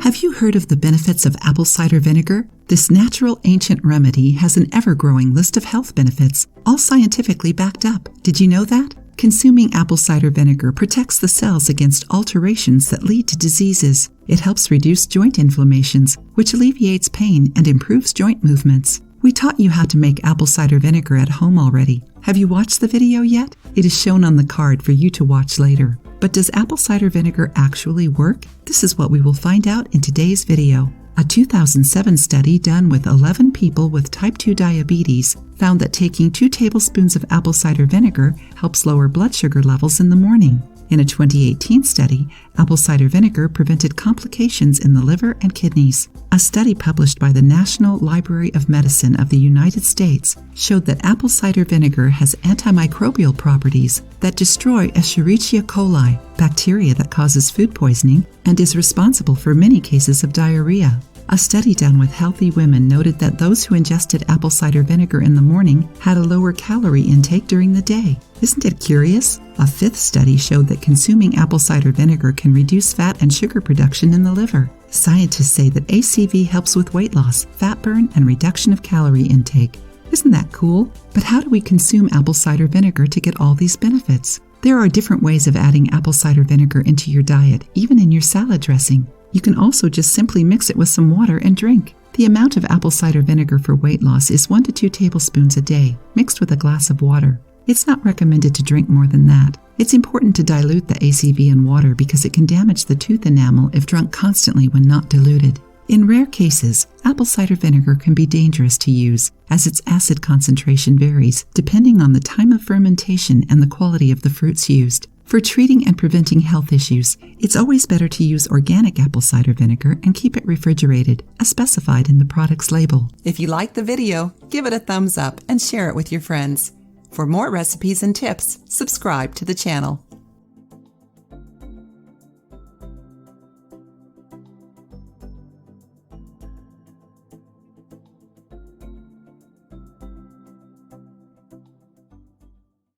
Have you heard of the benefits of apple cider vinegar? This natural ancient remedy has an ever-growing list of health benefits, all scientifically backed up. Did you know that? Consuming apple cider vinegar protects the cells against alterations that lead to diseases. It helps reduce joint inflammations, which alleviates pain and improves joint movements. We taught you how to make apple cider vinegar at home already. Have you watched the video yet? It is shown on the card for you to watch later. But does apple cider vinegar actually work? This is what we will find out in today's video. A 2007 study done with 11 people with type 2 diabetes found that taking 2 tablespoons of apple cider vinegar helps lower blood sugar levels in the morning. In a 2018 study, apple cider vinegar prevented complications in the liver and kidneys. A study published by the National Library of Medicine of the United States showed that apple cider vinegar has antimicrobial properties that destroy Escherichia coli, bacteria that causes food poisoning and is responsible for many cases of diarrhea. A study done with healthy women noted that those who ingested apple cider vinegar in the morning had a lower calorie intake during the day. Isn't it curious? A 5th study showed that consuming apple cider vinegar can reduce fat and sugar production in the liver. Scientists say that ACV helps with weight loss, fat burn, and reduction of calorie intake. Isn't that cool? But how do we consume apple cider vinegar to get all these benefits? There are different ways of adding apple cider vinegar into your diet, even in your salad dressing. You can also just simply mix it with some water and drink. The amount of apple cider vinegar for weight loss is 1 to 2 tablespoons a day, mixed with a glass of water. It's not recommended to drink more than that. It's important to dilute the ACV in water because it can damage the tooth enamel if drunk constantly when not diluted. In rare cases, apple cider vinegar can be dangerous to use as its acid concentration varies depending on the time of fermentation and the quality of the fruits used. For treating and preventing health issues, it's always better to use organic apple cider vinegar and keep it refrigerated, as specified in the product's label. If you liked the video, give it a thumbs up and share it with your friends. For more recipes and tips, subscribe to the channel.